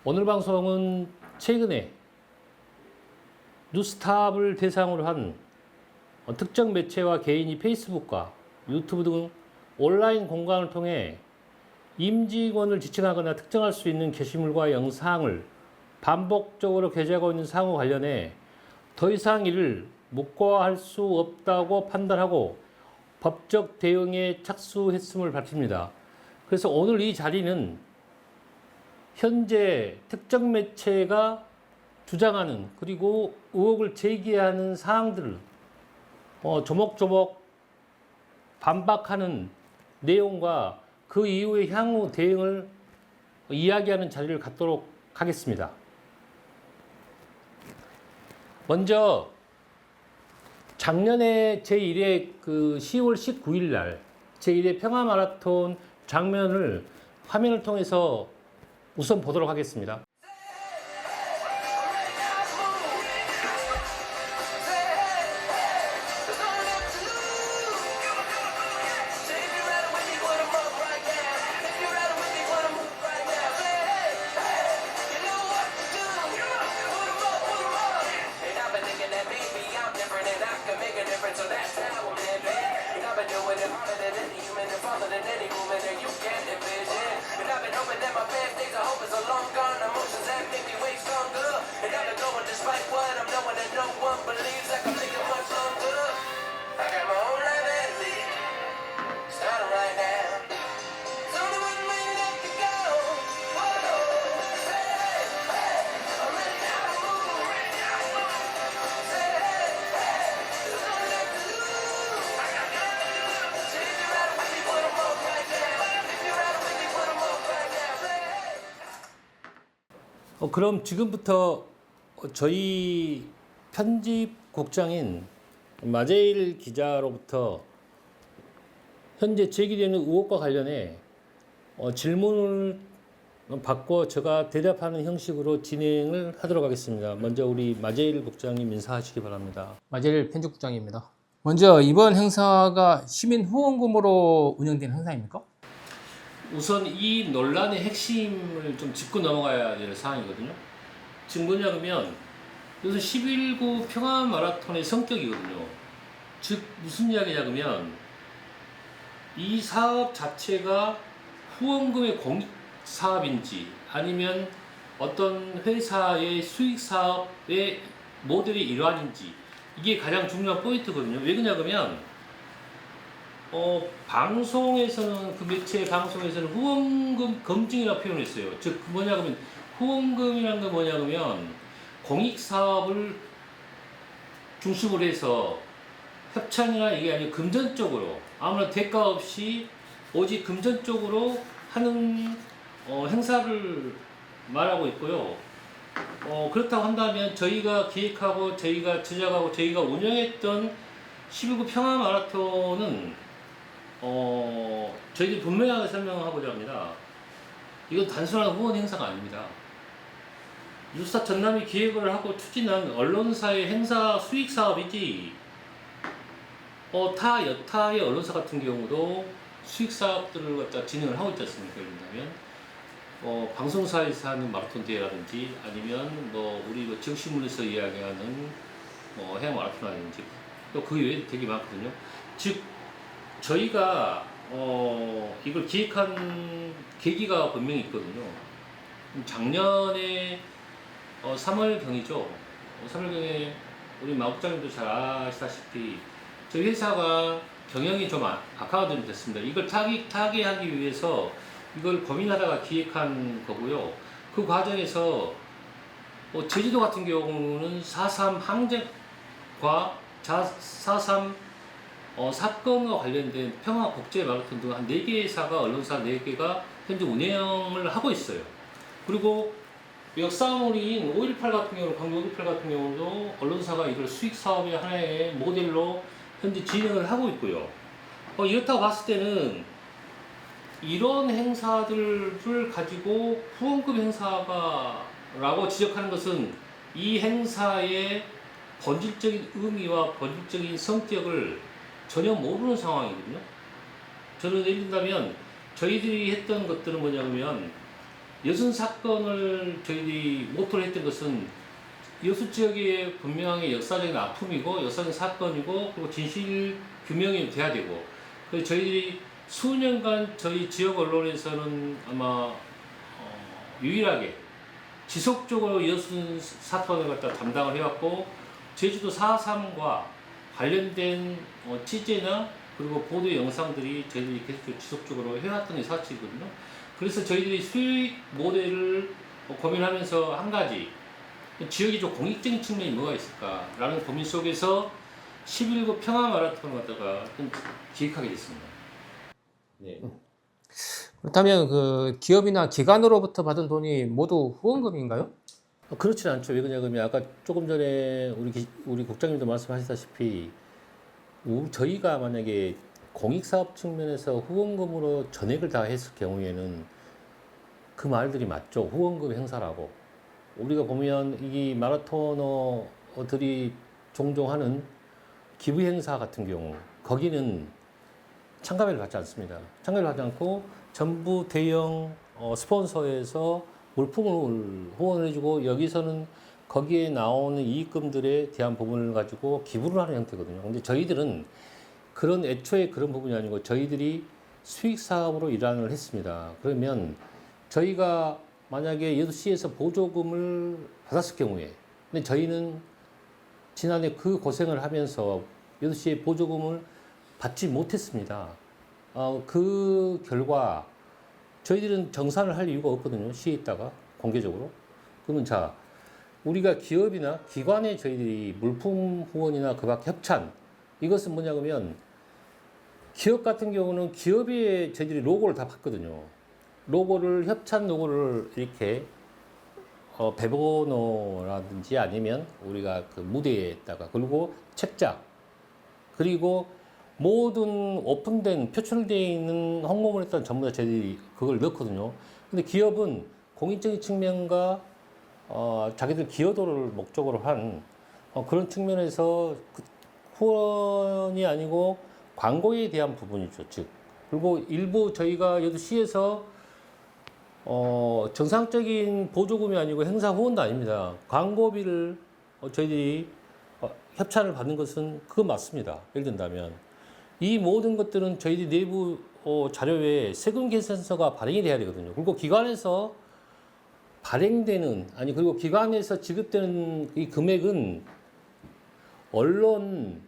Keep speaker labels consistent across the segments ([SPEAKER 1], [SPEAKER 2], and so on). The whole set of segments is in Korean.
[SPEAKER 1] 오늘 방송은 최근에 뉴스탑을 대상으로 한 특정 매체와 개인이 페이스북과 유튜브 등 온라인 공간을 통해 임직원을 지칭하거나 특정할 수 있는 게시물과 영상을 반복적으로 게재하고 있는 사항과 관련해 더 이상 이를 묵과할 수 없다고 판단하고 법적 대응에 착수했음을 밝힙니다. 그래서 오늘 이 자리는 현재 특정 매체가 주장하는 그리고 의혹을 제기하는 사항들을 조목조목 반박하는 내용과 그 이후의 향후 대응을 이야기하는 자리를 갖도록 하겠습니다. 먼저 작년에 제1회 10월 19일 날 제1회 평화마라톤 장면을 화면을 통해서 우선 보도록 하겠습니다. 그럼 지금부터 저희 편집국장인 마제일 기자로부터 현재 제기되는 의혹과 관련해 질문을 받고 제가 대답하는 형식으로 진행을 하도록 하겠습니다. 먼저 우리 마제일 국장님 인사하시기 바랍니다.
[SPEAKER 2] 마제일 편집국장입니다. 먼저 이번 행사가 시민 후원금으로 운영된 행사입니까?
[SPEAKER 1] 우선 이 논란의 핵심을 좀 짚고 넘어가야 될 사항이거든요. 지금 뭐냐 그러면 이것은 11구 평화 마라톤의 성격이거든요. 즉 무슨 이야기냐 그러면 이 사업 자체가 후원금의 공익 사업인지 아니면 어떤 회사의 수익 사업의 모델의 일환인지 이게 가장 중요한 포인트거든요. 왜 그러냐 그러면 방송에서는 그 매체 방송에서는 후원금 검증이라고 표현했어요. 즉 뭐냐 그러면 후원금이라는 건 뭐냐 그러면 공익 사업을 중심으로 해서 협찬이나 이게 아니고 금전적으로 아무런 대가 없이 오직 금전적으로 하는 행사를 말하고 있고요. 그렇다고 한다면 저희가 기획하고 저희가 제작하고 저희가 운영했던 11구 평화 마라톤은 저희들이 분명하게 설명하고자 합니다. 이건 단순한 후원 행사가 아닙니다. 뉴스타 전남이 기획을 하고 추진한 언론사의 행사 수익 사업이지 타 여타의 언론사 같은 경우도 수익 사업들을 갖다 진행을 하고 있지 않습니까? 예를 들면 방송사에서 하는 마라톤 대회라든지 아니면 우리 정신문에서 이야기하는 해양 마라톤이라든지 또 그 외에 되게 많거든요. 즉 저희가 이걸 기획한 계기가 분명히 있거든요. 작년에 3월경이죠. 3월경에 우리 마국장님도 잘 아시다시피 저희 회사가 경영이 좀 악화가 좀 됐습니다. 이걸 타개하기 위해서 이걸 고민하다가 기획한 거고요. 그 과정에서 제주도 같은 경우는 4.3 항쟁과 4.3 사건과 관련된 평화 국제 마라톤 등 한 4개 회사가 언론사 4개가 현재 운영을 하고 있어요. 그리고 역사물인 5.18 같은 경우, 광주 5.18 같은 경우도 언론사가 이걸 수익 사업의 하나의 모델로 현재 진행을 하고 있고요. 이렇다고 봤을 때는 이런 행사들을 가지고 후원금 행사라고 지적하는 것은 이 행사의 본질적인 의미와 본질적인 성격을 전혀 모르는 상황이거든요. 저는 예를 들면 저희들이 했던 것들은 뭐냐면 여순 사건을 저희들이 모토로 했던 것은 여수 지역의 분명하게 역사적인 아픔이고 역사적인 사건이고 그리고 진실 규명이 돼야 되고 그래서 저희들이 수년간 저희 지역 언론에서는 아마 유일하게 지속적으로 여순 사건을 갖다 담당을 해왔고 제주도 4.3과 관련된 취재나 그리고 보도 영상들이 저희들이 계속 지속적으로 해왔던 게 사실이거든요. 그래서 저희들이 수익 모델을 고민하면서 한 가지 지역이 좀 공익적인 측면이 뭐가 있을까라는 고민 속에서 11구 평화 마라톤을 갖다가 기획하게 됐습니다. 네.
[SPEAKER 2] 그렇다면 그 기업이나 기관으로부터 받은 돈이 모두 후원금인가요?
[SPEAKER 1] 그렇지는 않죠. 왜 그러냐면 아까 조금 전에 우리 국장님도 말씀하셨다시피 저희가 만약에 공익사업 측면에서 후원금으로 전액을 다 했을 경우에는 그 말들이 맞죠. 후원금 행사라고. 우리가 보면 이 마라토너들이 종종 하는 기부 행사 같은 경우 거기는 참가비를 받지 않습니다. 참가비를 받지 않고 전부 대형 스폰서에서 물품을 후원을 해주고 여기서는 거기에 나오는 이익금들에 대한 부분을 가지고 기부를 하는 형태거든요. 근데 저희들은 그런 애초에 그런 부분이 아니고 저희들이 수익 사업으로 일환을 했습니다. 그러면 저희가 만약에 여수시에서 보조금을 받았을 경우에 근데 저희는 지난해 그 고생을 하면서 여수시에 보조금을 받지 못했습니다. 그 결과 저희들은 정산을 할 이유가 없거든요. 시에 있다가 공개적으로. 그러면 자 우리가 기업이나 기관에 저희들이 물품 후원이나 그 밖 협찬 이것은 뭐냐 그러면 기업 같은 경우는 기업에 저희들이 로고를 다 받거든요. 로고를 협찬 로고를 이렇게 배번호라든지 아니면 우리가 그 무대에다가 그리고 책자 그리고 모든 오픈된 표출되어 있는 홍보물 했던 전부 다 저희들이 그걸 넣거든요. 근데 기업은 공익적인 측면과 자기들 기여도를 목적으로 한 그런 측면에서 후원이 아니고 광고에 대한 부분이죠. 즉 그리고 일부 저희가 여수시에서 정상적인 보조금이 아니고 행사 후원도 아닙니다. 광고비를 저희들이 협찬을 받는 것은 그거 맞습니다. 예를 든다면 이 모든 것들은 저희들 내부 자료에 세금 계산서가 발행이 돼야 되거든요. 그리고 기관에서 발행되는 그리고 기관에서 지급되는 이 금액은 언론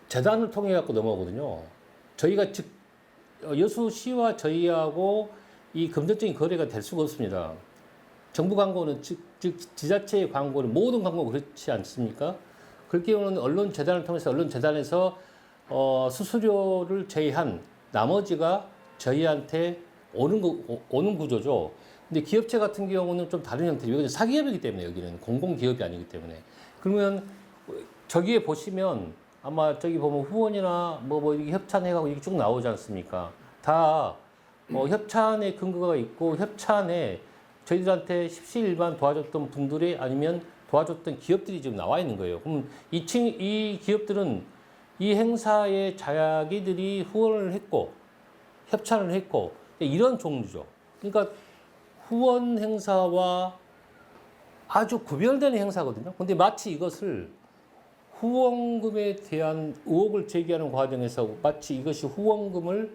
[SPEAKER 1] 재단을 통해 갖고 넘어오거든요. 저희가 즉 여수시와 저희하고 이 금전적인 거래가 될 수가 없습니다. 정부 광고는 즉 지자체의 광고는 모든 광고가 그렇지 않습니까? 그럴 경우는 언론 재단을 통해서 언론 재단에서 수수료를 제외한 나머지가 저희한테 오는 구조죠. 근데 기업체 같은 경우는 좀 다른 형태죠. 여기는 사기업이기 때문에 여기는 공공기업이 아니기 때문에. 그러면 저기에 보시면 아마 저기 보면 후원이나 뭐 이렇게 협찬해가고 이렇게 쭉 나오지 않습니까? 다 협찬의 근거가 있고 협찬에 저희들한테 십시일반 도와줬던 분들이 아니면 도와줬던 기업들이 지금 나와 있는 거예요. 그럼 이 기업들은 이 행사에 자기들이 후원을 했고 협찬을 했고 이런 종류죠. 그러니까 후원 행사와 아주 구별되는 행사거든요. 근데 마치 이것을 후원금에 대한 의혹을 제기하는 과정에서 마치 이것이 후원금을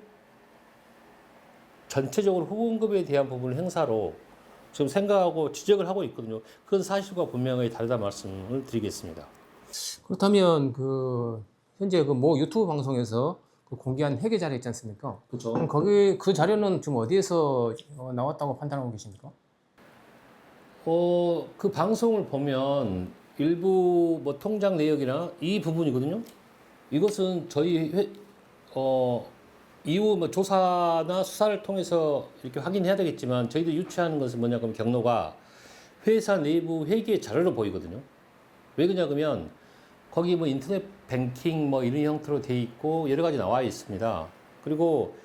[SPEAKER 1] 전체적으로 후원금에 대한 부분을 행사로 지금 생각하고 지적을 하고 있거든요. 그건 사실과 분명히 다르다 말씀을 드리겠습니다.
[SPEAKER 2] 그렇다면 그 현재 그 모 유튜브 방송에서 그 공개한 회계 자료 있지 않습니까?
[SPEAKER 1] 그렇죠.
[SPEAKER 2] 그럼 거기 그 자료는 지금 어디에서 나왔다고 판단하고 계십니까?
[SPEAKER 1] 그 방송을 보면 일부 뭐 통장 내역이나 이 부분이거든요. 이것은 저희 이후 뭐 조사나 수사를 통해서 이렇게 확인해야 되겠지만 저희들 유추하는 것은 뭐냐 그러면 경로가 회사 내부 회계 자료로 보이거든요. 왜 그러냐 그러면 거기 뭐 인터넷 뱅킹 뭐 이런 형태로 돼 있고 여러 가지 나와 있습니다. 그리고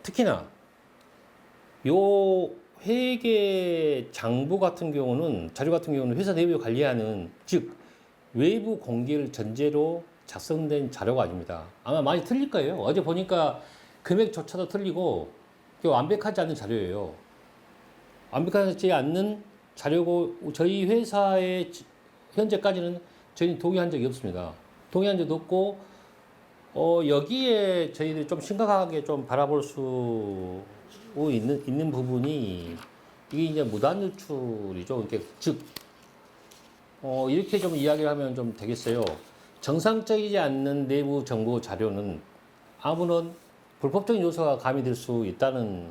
[SPEAKER 1] 특히나 요 회계 장부 같은 경우는 자료 같은 경우는 회사 내부에 관리하는 즉 외부 공개를 전제로 작성된 자료가 아닙니다. 아마 많이 틀릴 거예요. 어제 보니까 금액조차도 틀리고 이게 완벽하지 않은 자료예요. 완벽하지 않는 자료고 저희 회사에 현재까지는 저희는 동의한 적이 없습니다. 동의한 적도 없고 여기에 저희들이 좀 심각하게 좀 바라볼 수 있는 부분이 이게 이제 무단 유출이죠. 이렇게 즉 이렇게 좀 이야기를 하면 좀 되겠어요. 정상적이지 않는 내부 정보 자료는 아무런 불법적인 요소가 가미될 수 있다는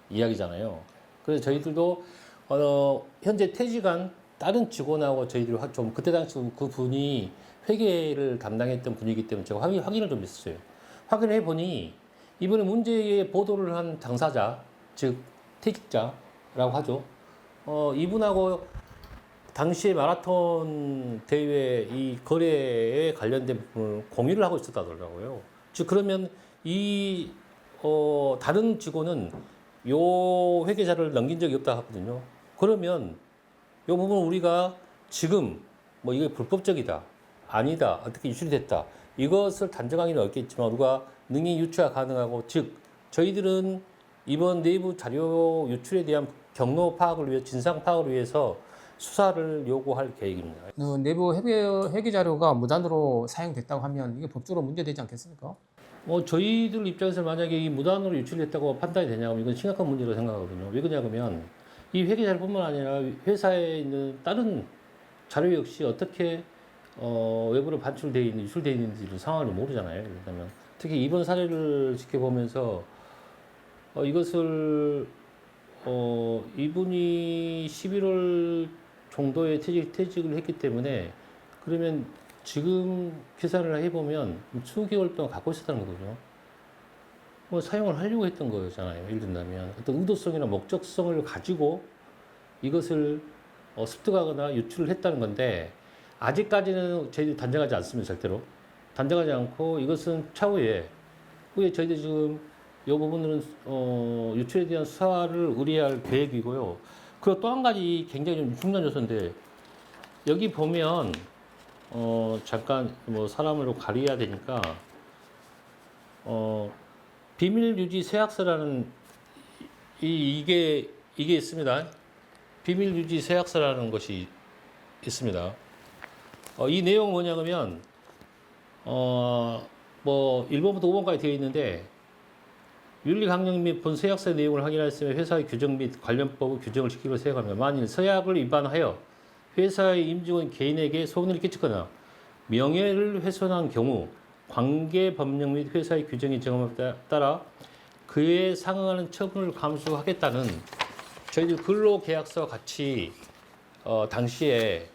[SPEAKER 1] 이야기잖아요. 그래서 저희들도 현재 퇴직한 다른 직원하고 저희들이 좀 그때 당시 그 분이 회계를 담당했던 분이기 때문에 제가 확인을 좀 했어요. 확인을 해보니 이번에 문제에 보도를 한 당사자, 즉 퇴직자라고 하죠. 이분하고 당시에 마라톤 대회 이 거래에 관련된 부분을 공유를 하고 있었다더라고요. 즉 그러면 이 다른 직원은 요 회계자를 넘긴 적이 없다 하거든요. 그러면 요 부분 우리가 지금 뭐 이게 불법적이다, 아니다, 어떻게 유출이 됐다 이것을 단정하기는 어렵겠지만 우리가 능히 유추가 가능하고 즉 저희들은 이번 내부 자료 유출에 대한 경로 파악을 위해 진상 파악을 위해서 수사를 요구할 계획입니다.
[SPEAKER 2] 내부 회계 자료가 무단으로 사용됐다고 하면 이게 법적으로 문제되지 않겠습니까?
[SPEAKER 1] 저희들 입장에서 만약에 이 무단으로 유출됐다고 판단이 되냐면 이건 심각한 문제로 생각하거든요. 왜 그러냐면 이 회계 자료뿐만 아니라 회사에 있는 다른 자료 역시 어떻게 외부로 반출되어 있는 유출되어 있는지 상황을 모르잖아요. 그렇다면 특히 이번 사례를 지켜보면서 이것을 이분이 11월 정도에 퇴직을 했기 때문에 그러면 지금 계산을 해보면 20개월 동안 갖고 있었다는 거거든요. 뭐 사용을 하려고 했던 거잖아요. 예를 든다면 어떤 의도성이나 목적성을 가지고 이것을 습득하거나 유출을 했다는 건데 아직까지는 저희들이 단정하지 않습니다. 절대로 단정하지 않고 이것은 차후에 저희들이 지금 이 부분들은 유출에 대한 수사를 의뢰할 계획이고요. 그리고 또 한 가지 굉장히 좀 중요한 요소인데 여기 보면 잠깐 뭐 사람으로 가려야 되니까 비밀 유지 서약서라는 이게 있습니다. 비밀 유지 서약서라는 것이 있습니다. 이 내용은 뭐냐면 뭐 1번부터 5번까지 되어 있는데 윤리 강령 및 본 서약서의 내용을 확인하였으며 회사의 규정 및 관련법의 규정을 지키고 서약합니다. 만일 서약을 위반하여 회사의 임직원 개인에게 손해를 끼치거나 명예를 훼손한 경우 관계 법령 및 회사의 규정이 정함에 따라 그에 상응하는 처분을 감수하겠다는 저희들 근로계약서와 같이 당시에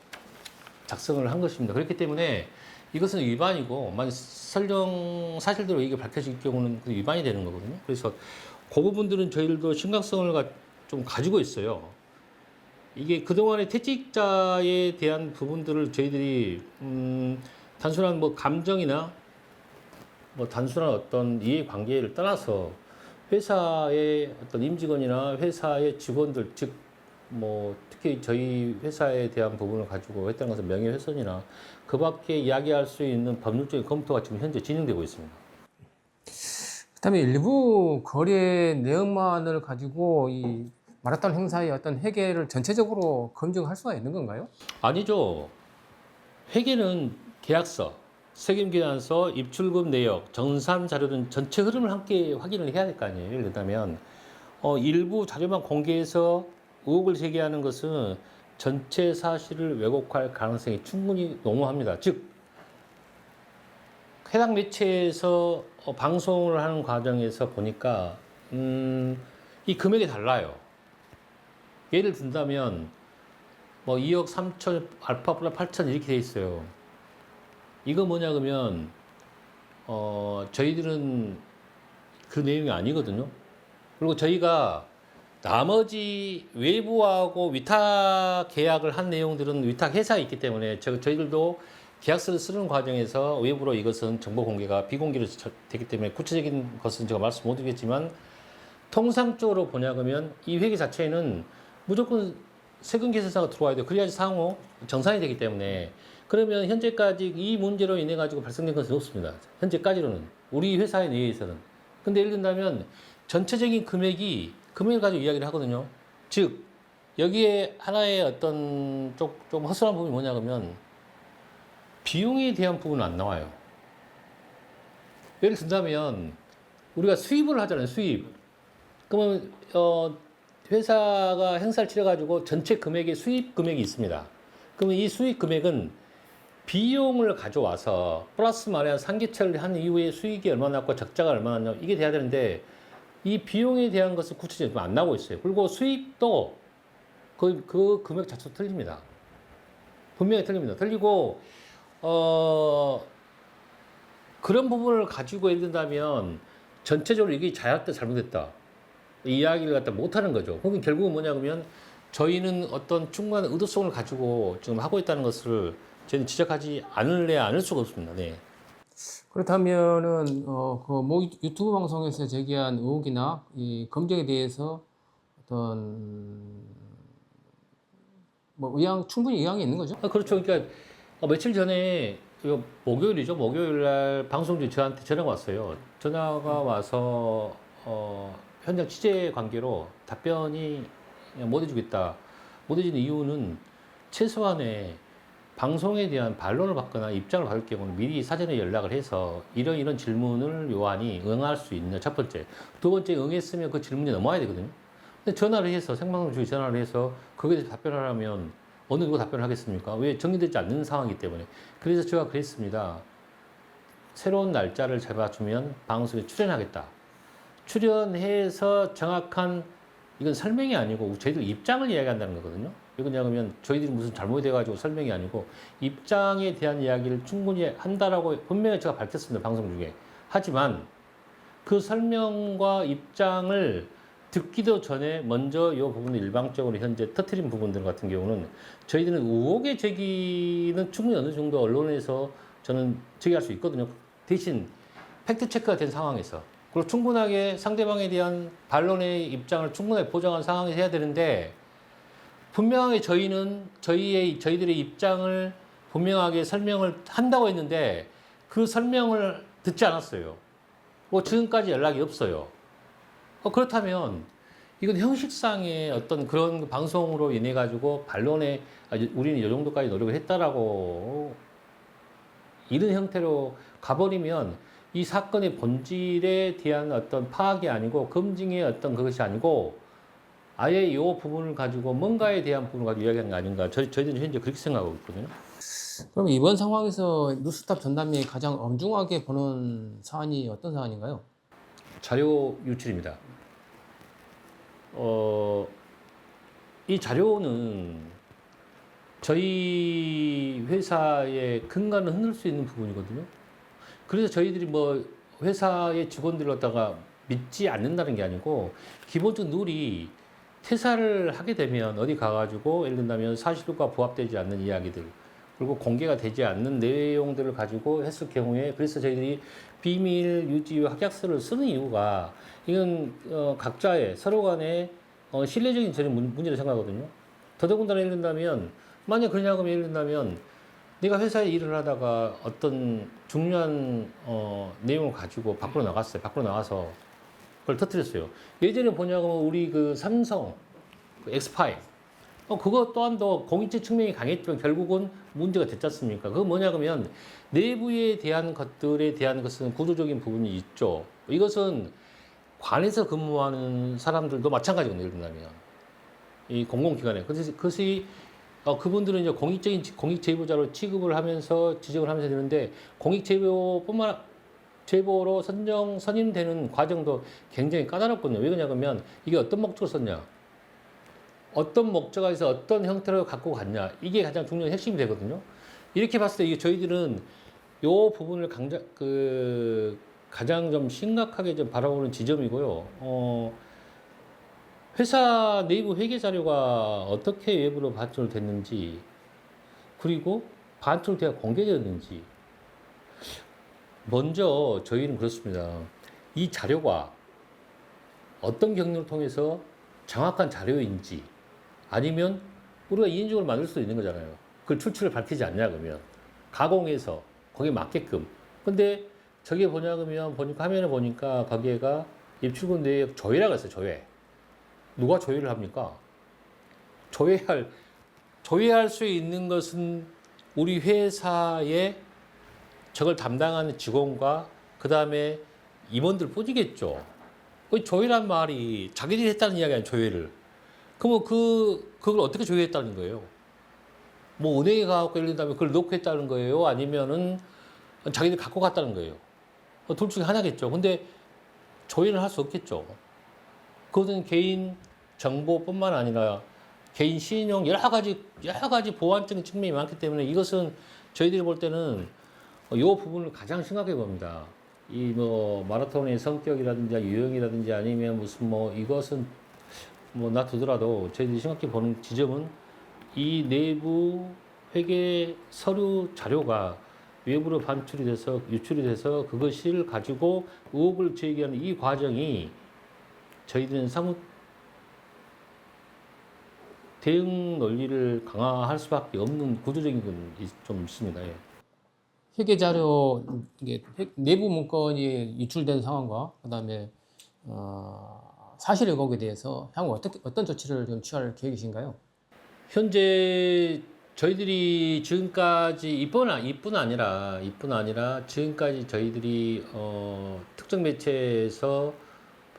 [SPEAKER 1] 작성을 한 것입니다. 그렇기 때문에 이것은 위반이고 만약 설령 사실대로 이게 밝혀질 경우는 위반이 되는 거거든요. 그래서 그 부분들은 저희들도 심각성을 좀 가지고 있어요. 이게 그동안의 퇴직자에 대한 부분들을 저희들이 단순한 뭐 감정이나 뭐 단순한 어떤 이해관계를 떠나서 회사의 어떤 임직원이나 회사의 직원들 즉 뭐 특히 저희 회사에 대한 부분을 가지고 했던 것은 명예훼손이나 그 밖에 이야기할 수 있는 법률적인 검토가 지금 현재 진행되고 있습니다.
[SPEAKER 2] 그다음에 일부 거래 내역만을 가지고 이 마라톤 행사의 어떤 회계를 전체적으로 검증할 수가 있는 건가요?
[SPEAKER 1] 아니죠. 회계는 계약서, 세금계산서, 입출금 내역, 정산 자료는 전체 흐름을 함께 확인을 해야 될 거 아니에요. 예를 들면 일부 자료만 공개해서 의혹을 제기하는 것은 전체 사실을 왜곡할 가능성이 충분히 농후합니다. 즉 해당 매체에서 방송을 하는 과정에서 보니까 이 금액이 달라요. 예를 든다면 뭐 2억 3천, 알파 플러스 8천 이렇게 돼 있어요. 이거 뭐냐 그러면 저희들은 그 내용이 아니거든요. 그리고 저희가 나머지 외부하고 위탁 계약을 한 내용들은 위탁 회사에 있기 때문에 저희들도 계약서를 쓰는 과정에서 외부로 이것은 정보 공개가 비공개로 되기 때문에 구체적인 것은 제가 말씀 못 드리겠지만 통상적으로 보냐 그러면 이 회계 자체에는 무조건 세금 계산서가 들어와야 돼요. 그래야지 상호 정산이 되기 때문에 그러면 현재까지 이 문제로 인해 가지고 발생된 것은 없습니다. 현재까지로는 우리 회사에 의해서는. 근데 예를 든다면 전체적인 금액을 가지고 이야기를 하거든요. 즉 여기에 하나의 어떤 좀 허술한 부분이 뭐냐 그러면 비용에 대한 부분은 안 나와요. 예를 든다면 우리가 수입을 하잖아요. 수입. 그러면 회사가 행사를 치러가지고 전체 금액의 수입 금액이 있습니다. 그러면 이 수입 금액은 비용을 가져와서 플러스 마이너스 상계처리를 한 이후에 수익이 얼마나 났고 적자가 얼마나 났냐 이게 돼야 되는데 이 비용에 대한 것은 구체적으로 안 나오고 있어요. 그리고 수입도 그 금액 자체도 틀립니다. 분명히 틀립니다. 틀리고 그런 부분을 가지고 예를 든다면 전체적으로 이게 자약도 잘못됐다. 이 이야기를 갖다 못하는 거죠. 그럼 결국은 뭐냐 그러면 저희는 어떤 충분한 의도성을 가지고 지금 하고 있다는 것을 저희는 지적하지 않을 수가 없습니다. 네.
[SPEAKER 2] 그렇다면은 뭐 유튜브 방송에서 제기한 의혹이나 이 검증에 대해서 어떤 뭐 충분히 의향이 있는 거죠?
[SPEAKER 1] 그렇죠. 그러니까 며칠 전에 이거 목요일이죠. 목요일 날 방송 중에 저한테 전화가 왔어요. 전화가 와서 현장 취재 관계로 답변이 못 해주겠다. 못 해주는 이유는 최소한의 방송에 대한 반론을 받거나 입장을 받을 경우는 미리 사전에 연락을 해서 이런 질문을 요한이 응할 수 있는 첫 번째. 두 번째 응했으면 그 질문이 넘어야 되거든요. 근데 전화를 해서 생방송 중에 전화를 해서 거기에 대해서 답변을 하면 어느 누가 답변을 하겠습니까? 왜 정리되지 않는 상황이기 때문에. 그래서 제가 그랬습니다. 새로운 날짜를 잡아주면 방송에 출연하겠다. 출연해서 정확한 이건 설명이 아니고 저희들 입장을 이야기한다는 거거든요. 이건 뭐냐면 저희들이 무슨 잘못이 돼가지고 설명이 아니고 입장에 대한 이야기를 충분히 한다라고 분명히 제가 밝혔습니다. 방송 중에. 하지만 그 설명과 입장을 듣기도 전에 먼저 이 부분을 일방적으로 현재 터트린 부분들 같은 경우는 저희들은 의혹의 제기는 충분히 어느 정도 언론에서 저는 제기할 수 있거든요. 대신 팩트체크가 된 상황에서 그리고 충분하게 상대방에 대한 반론의 입장을 충분하게 보장한 상황에서 해야 되는데 분명하게 저희들의 입장을 분명하게 설명을 한다고 했는데 그 설명을 듣지 않았어요. 지금까지 연락이 없어요. 그렇다면 이건 형식상의 어떤 그런 방송으로 인해 가지고 반론에 우리는 이 정도까지 노력을 했다라고 이런 형태로 가버리면 이 사건의 본질에 대한 어떤 파악이 아니고 검증의 어떤 그것이 아니고 아예 이 부분을 가지고 뭔가에 대한 부분을 가지고 이야기하는 게 아닌가 저희들은 현재 그렇게 생각하고 있거든요.
[SPEAKER 2] 그럼 이번 상황에서 뉴스탑 전담이 가장 엄중하게 보는 사안이 어떤 사안인가요?
[SPEAKER 1] 자료 유출입니다. 이 자료는 저희 회사의 근간을 흔들 수 있는 부분이거든요. 그래서 저희들이 뭐 회사의 직원들을 갖다가 믿지 않는다는 게 아니고 기본적 룰이 퇴사를 하게 되면 어디 가가지고 예를 든다면 사실과 부합되지 않는 이야기들 그리고 공개가 되지 않는 내용들을 가지고 했을 경우에 그래서 저희들이 비밀 유지 확약서를 쓰는 이유가 이건 각자의 서로 간의 신뢰적인 저는 문제를 생각하거든요. 더더군다나 예를 든다면 만약 그러냐고 하면 예를 든다면 내가 회사에 일을 하다가 어떤 중요한 내용을 가지고 밖으로 나갔어요. 밖으로 나가서 그걸 터뜨렸어요. 예전에 보냐고 우리 그 삼성 그 엑스파일 그거 또한도 공익적 측면이 강했지만 결국은 문제가 됐지 않습니까? 그거 뭐냐 그러면 내부에 대한 것들에 대한 것은 구조적인 부분이 있죠. 이것은 관에서 근무하는 사람들도 마찬가지거든요. 예를 들면 이 공공기관에 그것이 그분들은 이제 공익 제보자로 취급을 하면서 지적을 하면서 되는데 공익 제보로 선임되는 과정도 굉장히 까다롭거든요. 왜 그러냐면 이게 어떤 목적으로 썼냐, 어떤 목적에서 어떤 형태로 갖고 갔냐 이게 가장 중요한 핵심이 되거든요. 이렇게 봤을 때 이게 저희들은 요 부분을 가장 좀 심각하게 좀 바라보는 지점이고요. 회사 내부 회계 자료가 어떻게 외부로 반출됐는지 그리고 반출되어 공개되었는지 먼저 저희는 그렇습니다. 이 자료가 어떤 경로를 통해서 정확한 자료인지 아니면 우리가 인용을 만들 수도 있는 거잖아요. 그 출처를 밝히지 않냐 그러면 가공해서 거기에 맞게끔. 근데 저게 뭐냐 그러면 보니까 화면에 보니까 거기에가 입출금 내역 조회라고 했어요. 조회. 누가 조회를 합니까? 조회할 수 있는 것은 우리 회사의 저걸 담당하는 직원과 그 다음에 임원들 뿐이겠죠. 그 조회란 말이 자기들이 했다는 이야기 아니에요, 조회를. 그러면 그걸 어떻게 조회했다는 거예요? 뭐 은행에 가갖고 예를 들면 그걸 놓고 했다는 거예요? 아니면은 자기들 갖고 갔다는 거예요? 둘 중에 하나겠죠. 근데 조회를 할 수 없겠죠. 그것은 개인 정보뿐만 아니라 개인 신용 여러 가지 보안적인 측면이 많기 때문에 이것은 저희들이 볼 때는 이 부분을 가장 심각하게 봅니다. 이 뭐 마라톤의 성격이라든지 유형이라든지 아니면 무슨 뭐 이것은 뭐 놔두더라도 저희들이 심각하게 보는 지점은 이 내부 회계 서류 자료가 외부로 반출이 돼서 유출이 돼서 그것을 가지고 의혹을 제기하는 이 과정이 저희들은 사뭇 대응 논리를 강화할 수밖에 없는 구조적인 건 좀 있습니다. 예.
[SPEAKER 2] 회계 자료 이게 내부 문건이 유출된 상황과 그다음에 사실 왜곡에 대해서 향후 어떤 조치를 좀 취할 계획이신가요?
[SPEAKER 1] 현재 저희들이 지금까지 이뿐 아니라 지금까지 저희들이 특정 매체에서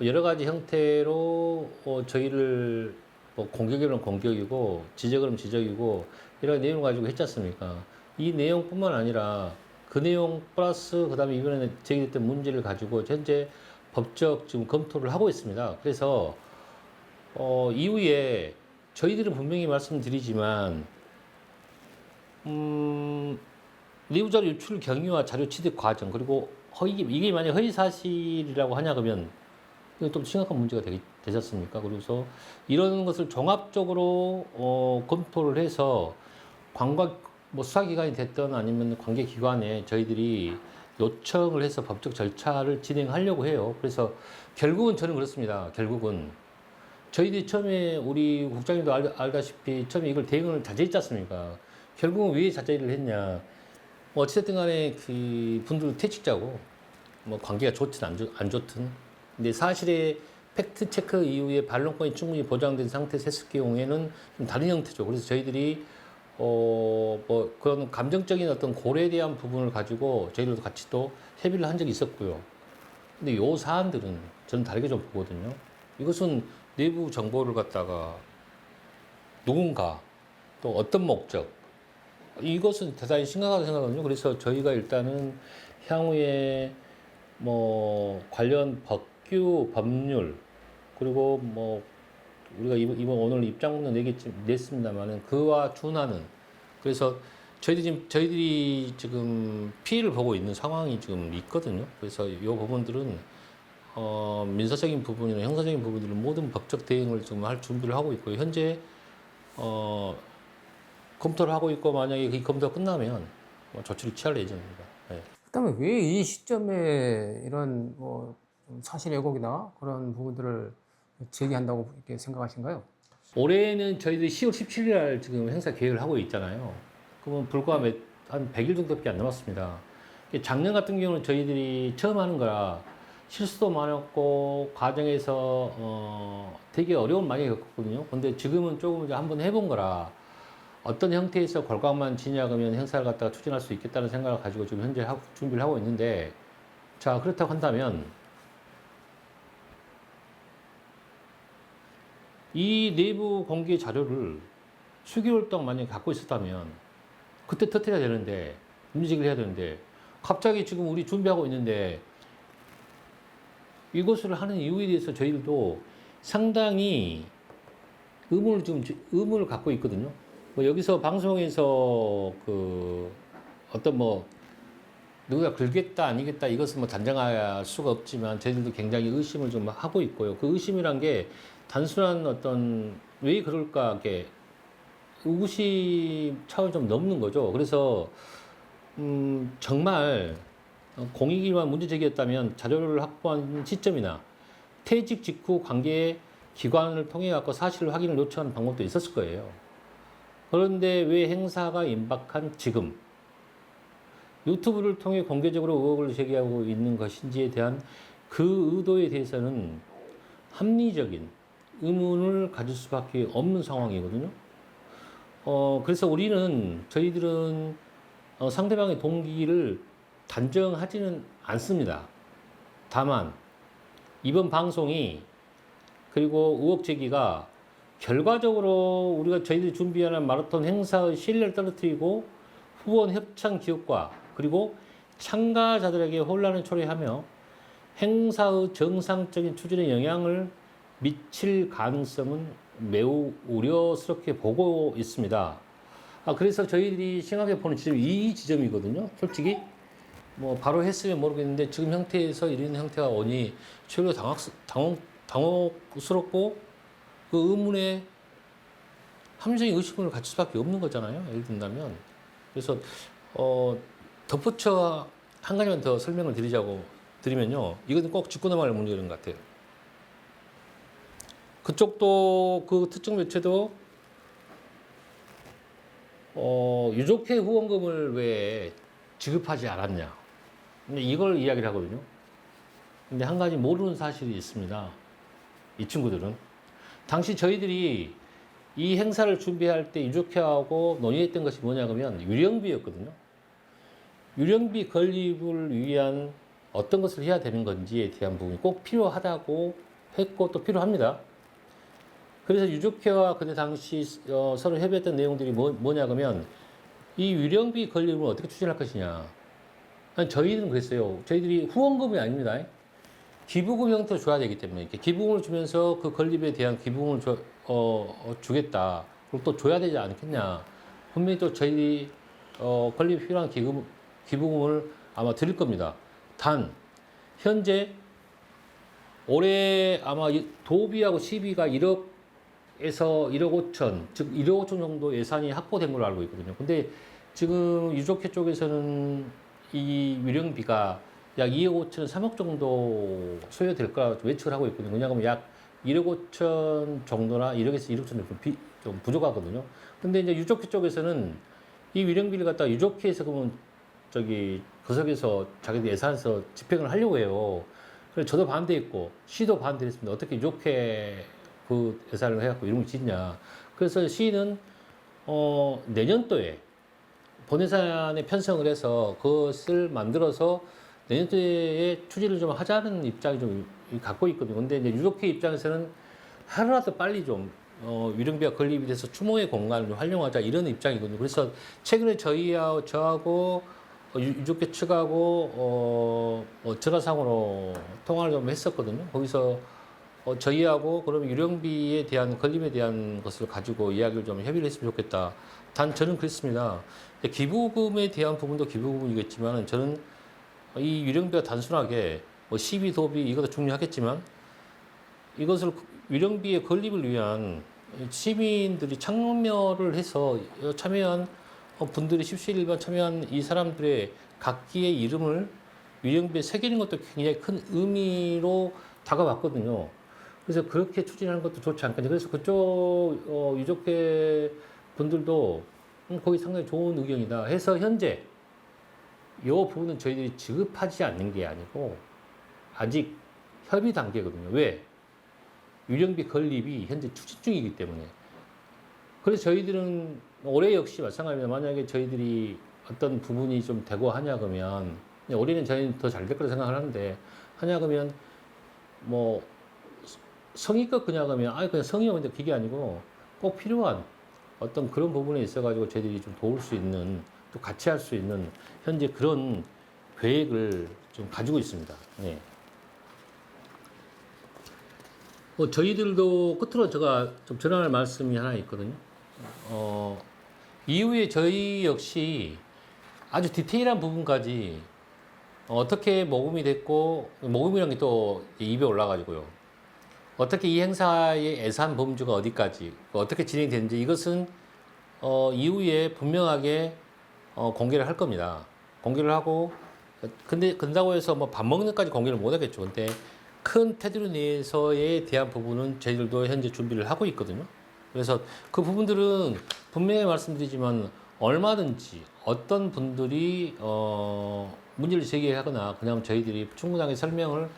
[SPEAKER 1] 여러 가지 형태로 저희를 뭐 공격이면 공격이고 지적이면 지적이고 이런 내용을 가지고 했지 않습니까? 이 내용뿐만 아니라 그 내용 플러스 그다음에 이번에 제기됐던 문제를 가지고 현재 법적 지금 검토를 하고 있습니다. 그래서 이후에 저희들은 분명히 말씀드리지만 내부 자료 유출 경위와 자료 취득 과정 그리고 이게 만약 허위 사실이라고 하냐 그러면 이건 좀 심각한 문제가 되지 않습니까? 그래서 이런 것을 종합적으로 검토를 해서 뭐 수사기관이 됐든 아니면 관계기관에 저희들이 요청을 해서 법적 절차를 진행하려고 해요. 그래서 결국은 저는 그렇습니다. 결국은 저희들이 처음에 우리 국장님도 알다시피 처음에 이걸 대응을 자제했지 않습니까? 결국은 왜 자제를 했냐? 뭐 어찌됐든 간에 그 분들은 퇴직자고 뭐 관계가 좋든 안 좋든 근데 사실의 팩트 체크 이후에 반론권이 충분히 보장된 상태에서 했을 경우에는 좀 다른 형태죠. 그래서 저희들이 뭐 그런 감정적인 어떤 고려에 대한 부분을 가지고 저희들도 같이 또 협의를 한 적이 있었고요. 근데 요 사안들은 저는 다르게 좀 보거든요. 이것은 내부 정보를 갖다가 누군가 또 어떤 목적 이것은 대단히 심각하다고 생각하거든요. 그래서 저희가 일단은 향후에 뭐 관련 법률 그리고 뭐 우리가 이번 오늘 입장문을 냈습니다만은 그와 준하는 그래서 저희들이 지금 피해를 보고 있는 상황이 지금 있거든요. 그래서 이 부분들은 민사적인 부분이나 형사적인 부분들은 모든 법적 대응을 지금 할 준비를 하고 있고요. 현재 검토를 하고 있고 만약에 이 검토가 끝나면 조치를 취할 예정입니다. 네.
[SPEAKER 2] 그다음에 왜 이 시점에 이런 뭐 사실 왜곡이나 그런 부분들을 제기한다고 이렇게 생각하신가요?
[SPEAKER 1] 올해는 저희들이 10월 17일 날 지금 행사 계획을 하고 있잖아요. 그러면 불과 한 100일 정도밖에 안 남았습니다. 작년 같은 경우는 저희들이 처음 하는 거라 실수도 많았고 과정에서 되게 어려움 많이 겪었거든요. 근데 지금은 조금 이제 한번 해본 거라 어떤 형태에서 결과만 지냐그러면 행사를 갖다가 추진할 수 있겠다는 생각을 가지고 지금 현재 준비를 하고 있는데 자 그렇다고 한다면 이 내부 공개 자료를 수개월 동안 만약에 갖고 있었다면 그때 터뜨려야 되는데 문제제기를 해야 되는데 갑자기 지금 우리 준비하고 있는데 이것을 하는 이유에 대해서 저희들도 상당히 의문을 갖고 있거든요. 뭐 여기서 방송에서 그 어떤 뭐 누가 긁겠다 아니겠다 이것은 뭐 단정할 수가 없지만 저희들도 굉장히 의심을 좀 하고 있고요. 그 의심이란 게 단순한 어떤 왜 그럴까 이렇게 의구심 차원이 좀 넘는 거죠. 그래서 정말 공익이만 문제 제기였다면 자료를 확보한 시점이나 퇴직 직후 관계 기관을 통해 갖고 사실 확인을 요청하는 방법도 있었을 거예요. 그런데 왜 행사가 임박한 지금 유튜브를 통해 공개적으로 의혹을 제기하고 있는 것인지에 대한 그 의도에 대해서는 합리적인 의문을 가질 수밖에 없는 상황이거든요. 그래서 저희들은 상대방의 동기를 단정하지는 않습니다. 다만 이번 방송이 그리고 의혹 제기가 결과적으로 저희들이 준비하는 마라톤 행사의 신뢰를 떨어뜨리고 후원 협찬 기업과 그리고 참가자들에게 혼란을 초래하며 행사의 정상적인 추진에 영향을 미칠 가능성은 매우 우려스럽게 보고 있습니다. 그래서 저희들이 생각해 보는 지점이 이 지점이거든요. 솔직히 뭐 바로 했으면 모르겠는데 지금 형태에서 이런 형태가 오니 최로 당혹스럽고 그 의문에 합리적인 의심을 갖출 수밖에 없는 거잖아요. 예를 든다면. 그래서 덧붙여 한 가지만 더 설명을 드리면요. 이것은 꼭 짚고 넘어갈 문제인 것 같아요. 그쪽도 그 특정 매체도 유족회 후원금을 왜 지급하지 않았냐. 근데 이걸 이야기를 하거든요. 근데 한 가지 모르는 사실이 있습니다. 이 친구들은 당시 저희들이 이 행사를 준비할 때 유족회하고 논의했던 것이 뭐냐면 유령비였거든요. 유령비 건립을 위한 어떤 것을 해야 되는 건지에 대한 부분이 꼭 필요하다고 했고 또 필요합니다. 그래서 유족회와 그때 당시 서로 협의했던 내용들이 뭐냐 그러면 이 유령비 건립을 어떻게 추진할 것이냐. 저희는 그랬어요. 저희들이 후원금이 아닙니다. 기부금 형태로 줘야 되기 때문에 이렇게 기부금을 주면서 그 건립에 대한 기부금을 주겠다. 그리고 또 줘야 되지 않겠냐. 분명히 또 저희들이 건립에 필요한 기부금을 아마 드릴 겁니다. 단 현재 올해 아마 도비하고 시비가 1억에서 1억 5천, 즉 1억 5천 정도 예산이 확보된 걸로 알고 있거든요. 근데 지금 유족회 쪽에서는 이 유령비가 약 2억 5천, 3억 정도 소요될 거라고 예측을 하고 있거든요. 왜냐하면 약 1억 5천 정도나 1억에서 1억 정도 좀 부족하거든요. 근데 이제 유족회 쪽에서는 이 유령비를 갖다가 유족회에서 그러면 구석에서 자기들 예산에서 집행을 하려고 해요. 그래서 저도 반대했고 시도 반대했습니다. 어떻게 유족회 그 예산을 해갖고 이런 걸 짓냐. 그래서 시는 내년도에 본예산에 편성을 해서 그것을 만들어서 내년도에 추진을 좀 하자는 입장이 좀 갖고 있거든요. 근데 이제 유족회 입장에서는 하루라도 빨리 좀 유령비가 건립이 돼서 추모의 공간을 좀 활용하자 이런 입장이거든요. 그래서 최근에 저하고 유족회 측하고 전화상으로 통화를 좀 했었거든요. 거기서 저희하고 그러면 유령비에 대한 건립에 대한 것을 가지고 이야기를 좀 협의를 했으면 좋겠다. 단 저는 그렇습니다. 기부금에 대한 부분도 기부금이겠지만 저는 이 유령비가 단순하게 시비 도비 이것도 중요하겠지만 이것을 유령비의 건립을 위한 시민들이 참여를 해서 참여한 분들이 십시일반 참여한 이 사람들의 각기의 이름을 유령비에 새기는 것도 굉장히 큰 의미로 다가왔거든요. 그래서 그렇게 추진하는 것도 좋지 않겠냐. 그래서 그쪽 유족회 분들도 거기 상당히 좋은 의견이다 해서 현재 이 부분은 저희들이 지급하지 않는 게 아니고 아직 협의 단계거든요. 왜? 유령비 건립이 현재 추진 중이기 때문에. 그래서 저희들은 올해 역시 마찬가지입니다. 만약에 저희들이 어떤 부분이 좀 되고 하냐 그러면 올해는 저희는 더 잘 될 거라 생각을 하는데 하냐 그러면 뭐 성의껏 그냥 하면 그냥 성의 없는데 그게 아니고 꼭 필요한 어떤 그런 부분에 있어가지고 저희들이 좀 도울 수 있는 또 같이 할 수 있는 현재 그런 계획을 좀 가지고 있습니다. 네. 저희들도 끝으로 제가 좀 전할 말씀이 하나 있거든요. 이후에 저희 역시 아주 디테일한 부분까지 어떻게 모금이 됐고, 모금이라는 게 또 입에 올라가지고요. 어떻게 이 행사의 예산 범주가 어디까지, 어떻게 진행되는지 이것은 이후에 분명하게 공개를 할 겁니다. 공개를 하고, 근데 그런다고 해서 뭐 밥 먹는 데까지 공개를 못 하겠죠. 근데 큰 테두리 내에서에 대한 부분은 저희들도 현재 준비를 하고 있거든요. 그래서 그 부분들은 분명히 말씀드리지만 얼마든지 어떤 분들이 문제를 제기하거나 그냥 저희들이 충분하게 설명을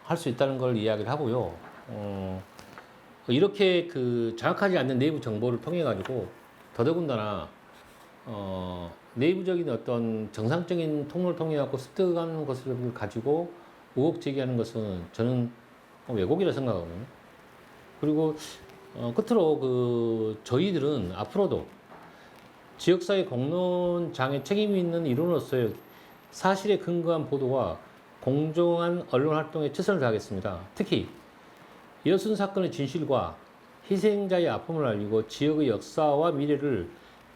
[SPEAKER 1] 할 수 있다는 걸 이야기를 하고요. 이렇게 그 정확하지 않는 내부 정보를 통해 가지고 더더군다나 내부적인 어떤 정상적인 통로를 통해 갖고 습득하는 것을 가지고 의혹 제기하는 것은 저는 왜곡이라 생각하거든요. 그리고 끝으로 그 저희들은 앞으로도 지역사회 공론장에 책임이 있는 일원으로서의 사실에 근거한 보도와 공정한 언론 활동에 최선을 다하겠습니다. 특히 이어순 사건의 진실과 희생자의 아픔을 알리고 지역의 역사와 미래를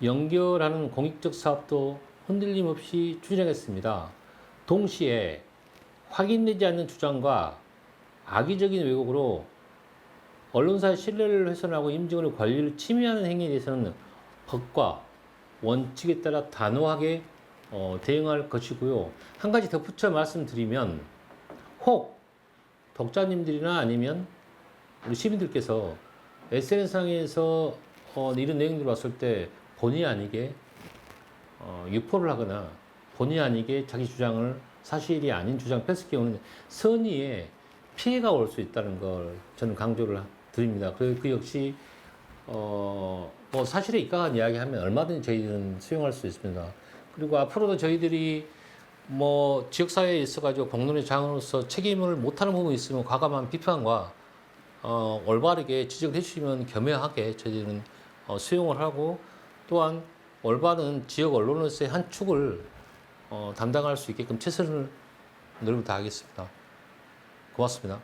[SPEAKER 1] 연결하는 공익적 사업도 흔들림 없이 추진하겠습니다. 동시에 확인되지 않는 주장과 악의적인 왜곡으로 언론사의 신뢰를 훼손하고 임직원의 권리를 침해하는 행위에 대해서는 법과 원칙에 따라 단호하게 대응할 것이고요. 한 가지 덧붙여 말씀드리면 혹 독자님들이나 아니면 우리 시민들께서 SNS상에서 이런 내용들을 봤을 때 본의 아니게 유포를 하거나 본의 아니게 자기 주장을 사실이 아닌 주장 뺐을 경우는 선의에 피해가 올 수 있다는 걸 저는 강조를 드립니다. 그 역시 뭐 사실에 입각한 이야기하면 얼마든지 저희들은 수용할 수 있습니다. 그리고 앞으로도 저희들이 뭐 지역사회에 있어가지고 공론의 장으로서 책임을 못하는 부분이 있으면 과감한 비판과 올바르게 지적을 해주시면 겸허하게 저희들은 수용을 하고 또한 올바른 지역 언론으로서의 한 축을 담당할 수 있게끔 최선을 노력을 다하겠습니다. 고맙습니다.